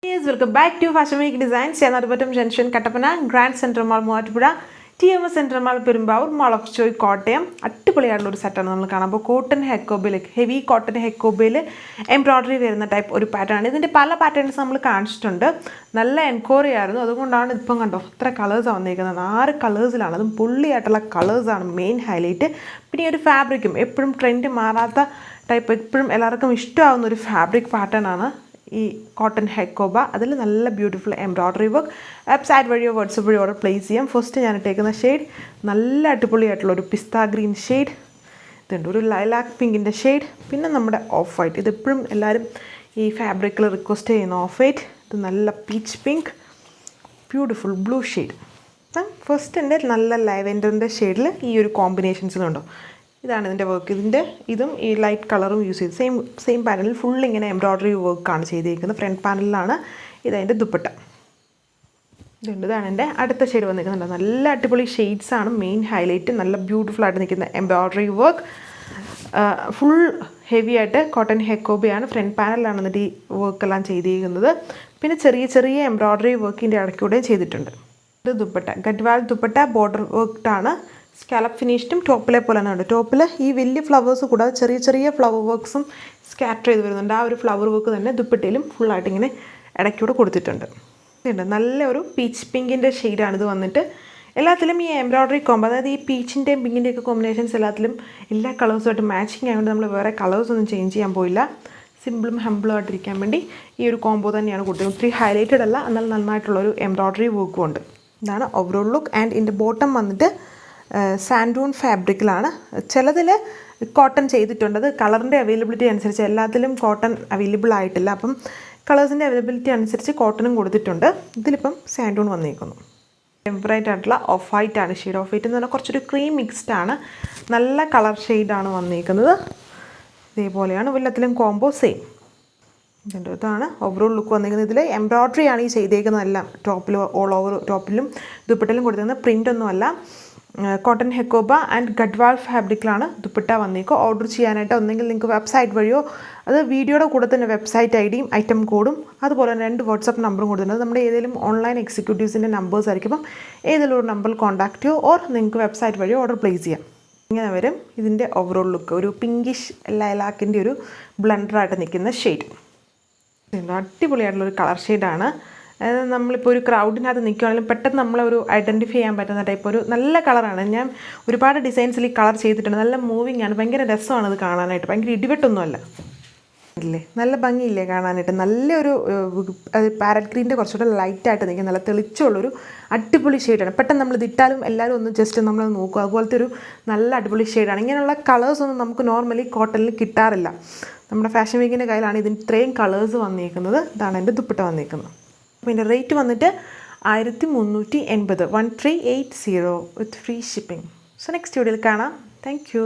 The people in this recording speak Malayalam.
Yes, welcome back to Fashion Week Designs. Chenadupatam Junction, Kattapana, Grand Central Mall, Moovattupuzha, TMS Central Mall, Perumbavoor, Mall of Joy, Kottayam. അടിപൊളിയായിട്ടുള്ള ഒരു സെറ്റാണ് നമ്മൾ കാണാം. അപ്പോൾ കോട്ടൺ ഹെക്കോബയിൽ ഹെവി കോട്ടൺ ഹെക്കോബയിൽ എംബ്രോയ്ഡറി വരുന്ന ടൈപ്പ് ഒരു പാറ്റേൺ. ഇതിൻ്റെ പല പാറ്റേൺസ് നമ്മൾ കാണിച്ചിട്ടുണ്ട്. നല്ല എൻക്വയറി ആയിരുന്നു. അതുകൊണ്ടാണ് ഇപ്പം കണ്ടോ ഇത്ര കളേഴ്സാണ് വന്നിരിക്കുന്നത്. 6 കളേഴ്സിലാണ്. അതും പൊള്ളിയായിട്ടുള്ള കളേഴ്സാണ് മെയിൻ ഹൈലൈറ്റ്. പിന്നെ ഈ ഒരു ഫാബ്രിക്കും എപ്പോഴും ട്രെൻഡ് മാറാത്ത ടൈപ്പ്, എപ്പോഴും എല്ലാവർക്കും ഇഷ്ടമാവുന്ന ഒരു ഫാബ്രിക് പാറ്റേൺ ആണ് ഈ കോട്ടൺ ഹെക്കോബ. അതിൽ നല്ല ബ്യൂട്ടിഫുൾ എംബ്രോയ്ഡറി വർക്ക്. വെബ്സൈറ്റ് വഴിയോ വാട്സപ്പ് വഴിയോ ഓർഡർ പ്ലേസ് ചെയ്യാം. ഫസ്റ്റ് ഞാൻ ഇട്ടേക്കുന്ന ഷെയ്ഡ് നല്ല അടിപൊളിയായിട്ടുള്ള ഒരു പിസ്ത ഗ്രീൻ ഷെയ്ഡ്, ഇതുണ്ട് ഒരു ലൈലാക്ക് പിങ്കിൻ്റെ ഷെയ്ഡ്, പിന്നെ നമ്മുടെ ഓഫ് വൈറ്റ്. ഇതിപ്പോഴും എല്ലാവരും ഈ ഫാബ്രിക്കിൽ റിക്വസ്റ്റ് ചെയ്യുന്ന ഓഫ് വൈറ്റ്. ഇത് നല്ല peach pink, beautiful blue shade. ഫസ്റ്റിൻ്റെ നല്ല ലാവെൻഡറിൻ്റെ ഷെയ്ഡിൽ ഈ ഒരു കോമ്പിനേഷൻസിലുണ്ടോ. ഇതാണ് ഇതിൻ്റെ വർക്ക്. ഇതും ഈ ലൈറ്റ് കളറും യൂസ് ചെയ്ത് സെയിം പാനലിൽ ഫുൾ ഇങ്ങനെ എംബ്രോയ്ഡറി വർക്കാണ് ചെയ്തിരിക്കുന്നത്. ഫ്രണ്ട് പാനലിലാണ് ഇതതിൻ്റെ ദുപ്പട്ട. ഇതാണ് എൻ്റെ അടുത്ത ഷെയ്ഡ് വന്നിരിക്കുന്നുണ്ട്. നല്ല അടിപൊളി ഷെയ്ഡ്സാണ് മെയിൻ ഹൈലൈറ്റ്. നല്ല ബ്യൂട്ടിഫുൾ ആയിട്ട് നിൽക്കുന്ന എംബ്രോയ്ഡറി വർക്ക്. ഫുൾ ഹെവി ആയിട്ട് കോട്ടൺ ഹെക്കോബയാണ്. ഫ്രണ്ട് പാനലിലാണ് എന്നിട്ട് ഈ വർക്കെല്ലാം ചെയ്തിരിക്കുന്നത്. പിന്നെ ചെറിയ ചെറിയ എംബ്രോയ്ഡറി വർക്കിൻ്റെ ഇടയ്ക്കൂടെയും ചെയ്തിട്ടുണ്ട്. ഇത് ദുപ്പട്ട ഗഡ്വാൾ ദുപ്പട്ട ബോർഡർ വർക്ക്ഡാണ്. സ്കാലപ്പ് ഫിനിഷ്ഡും ടോപ്പിലെ പോലെ തന്നെ ഉണ്ട്. ടോപ്പിൽ ഈ വലിയ ഫ്ലവേഴ്സ് കൂടാതെ ചെറിയ ചെറിയ ഫ്ലവർ വർക്ക്സും സ്കാറ്റർ ചെയ്ത് വരുന്നുണ്ട്. ആ ഒരു ഫ്ലവർ വർക്ക് തന്നെ ദുപ്പട്ടയിലും ഫുള്ളായിട്ട് ഇങ്ങനെ ഇടയ്ക്കൂടെ കൊടുത്തിട്ടുണ്ട്. ഇതുണ്ട് നല്ലൊരു പീച്ച് പിങ്കിൻ്റെ ഷെയ്ഡാണ് ഇത് വന്നിട്ട്. എല്ലാത്തിലും ഈ എംബ്രോയ്ഡറി കോംബോ, അതായത് ഈ പീച്ചിൻ്റെയും പിങ്കിൻ്റെയൊക്കെ കോമ്പിനേഷൻസ് എല്ലാത്തിലും എല്ലാ കളേഴ്സുമായിട്ട് മാച്ചിങ് ആയതുകൊണ്ട് നമ്മൾ വേറെ കളേഴ്സൊന്നും ചേഞ്ച് ചെയ്യാൻ പോയില്ല. സിമ്പിളും ഹംബിളും ആയിട്ടിരിക്കാൻ വേണ്ടി ഈ ഒരു കോംബോ തന്നെയാണ് കൊടുത്തത്. ഒത്തിരി ഹൈലൈറ്റഡ് അല്ല, എന്നാൽ നന്നായിട്ടുള്ളൊരു എംബ്രോയ്ഡറി വർക്കും ഉണ്ട്. ഇതാണ് ഓവറോൾ ലുക്ക്. ആൻഡ് ഇതിൻ്റെ ബോട്ടം വന്നിട്ട് സാൻഡൂൺ ഫാബ്രിക്കിലാണ്. ചിലതിൽ കോട്ടൺ ചെയ്തിട്ടുണ്ട്. അത് കളറിൻ്റെ അവൈലബിലിറ്റി അനുസരിച്ച് എല്ലാത്തിലും കോട്ടൺ അവൈലബിൾ ആയിട്ടില്ല. അപ്പം കളേഴ്സിൻ്റെ അവൈലബിലിറ്റി അനുസരിച്ച് കോട്ടണും കൊടുത്തിട്ടുണ്ട്. ഇതിലിപ്പം സാൻഡൂൺ വന്നിരിക്കുന്നു. ടെമ്പറേറ്റ് ആയിട്ടുള്ള ഓഫ് വൈറ്റ് ആണ് ഷെയ്ഡ്. ഓഫ് വൈറ്റ് എന്ന് പറഞ്ഞാൽ കുറച്ചൊരു ക്രീം മിക്സ്ഡ് ആണ്. നല്ല കളർ ഷെയ്ഡാണ് വന്നിരിക്കുന്നത്. ഇതേപോലെയാണ് എല്ലാത്തിലും കോംബോ സെയിം. ഇതാണ് ഓവറോൾ ലുക്ക് വന്നിരിക്കുന്നത്. ഇതിൽ എംബ്രോയ്ഡറി ആണ് ഈ ചെയ്തേക്കുന്നതെല്ലാം. ടോപ്പിൽ ഓൾ ഓവർ ടോപ്പിലും ദുപ്പട്ടയിലും കൊടുത്തിരുന്നത് പ്രിൻ്റൊന്നുമല്ല. കോട്ടൺ ഹെക്കോബ ആൻഡ് ഗഡ്വാൾ ഫാബ്രിക്കിലാണ് ദുപ്പട്ട വന്നേക്കുക. ഓർഡർ ചെയ്യാനായിട്ട് ഒന്നെങ്കിൽ നിങ്ങൾക്ക് വെബ്സൈറ്റ് വഴിയോ, അത് വീഡിയോയുടെ കൂടെ തന്നെ വെബ്സൈറ്റ് ഐഡിയും ഐറ്റം കോഡും അതുപോലെ തന്നെ 2 വാട്സപ്പ് നമ്പറും കൊടുത്തിട്ടുണ്ട്. നമ്മുടെ ഏതെങ്കിലും ഓൺലൈൻ എക്സിക്യൂട്ടീവ്സിൻ്റെ നമ്പേഴ്സ് ആയിരിക്കും. അപ്പം ഏതെങ്കിലും ഒരു നമ്പറിൽ കോൺടാക്ട് ചെയ്യുമോ ഓർ നിങ്ങൾക്ക് വെബ്സൈറ്റ് വഴിയോ ഓർഡർ പ്ലേസ് ചെയ്യാം. ഇങ്ങനെ വരും ഇതിൻ്റെ ഓവറോൾ ലുക്ക്. ഒരു പിങ്കിഷ് ലൈലാക്കിൻ്റെ ഒരു ബ്ലണ്ടറായിട്ട് നിൽക്കുന്ന ഷെയ്ഡ്. അടിപൊളിയായിട്ടുള്ളൊരു കളർ ഷെയ്ഡാണ്. അതായത് നമ്മളിപ്പോൾ ഒരു ക്രൗഡിനകത്ത് നിൽക്കുകയാണെങ്കിലും പെട്ടെന്ന് നമ്മളൊരു ഐഡൻറ്റിഫൈ ചെയ്യാൻ പറ്റുന്ന ടൈപ്പ് ഒരു നല്ല കളറാണ്. ഞാൻ ഒരുപാട് ഡിസൈൻസിൽ ഈ കളർ ചെയ്തിട്ടുണ്ട്. നല്ല മൂവിങ് ആണ്, ഭയങ്കര രസമാണ് ഇത് കാണാനായിട്ട്. ഭയങ്കര ഇടിവെട്ടൊന്നുമല്ല, ഇല്ലേ നല്ല ഭംഗിയില്ലേ കാണാനായിട്ട്. നല്ലൊരു പാരറ്റ് ഗ്രീൻ്റെ കുറച്ചുകൂടെ ലൈറ്റായിട്ട് നിൽക്കുക, നല്ല തെളിച്ചുള്ളൊരു അടിപൊളി ഷെയ്ഡാണ്. പെട്ടെന്ന് നമ്മളിത് ഇട്ടാലും എല്ലാവരും ഒന്ന് ജസ്റ്റ് നമ്മൾ നോക്കുക, അതുപോലത്തെ ഒരു നല്ല അടിപൊളി ഷെയ്ഡാണ്. ഇങ്ങനെയുള്ള കളേഴ്സൊന്നും നമുക്ക് നോർമലി കോട്ടണിൽ കിട്ടാറില്ല. നമ്മുടെ ഫാഷൻ വീക്കിൻ്റെ കയ്യിലാണ് ഇതിന് ഇത്രയും കളേഴ്സ് വന്നിരിക്കുന്നത്. ഇതാണ് എൻ്റെ ദുപ്പട്ട വന്നിരിക്കുന്നത്. അപ്പോൾ ഇതിൻ്റെ റേറ്റ് വന്നിട്ട് 1380, 1380 വിത്ത് ഫ്രീ ഷിപ്പിംഗ്. സോ നെക്സ്റ്റ് വീഡിയോയിൽ കാണാം. Thank you.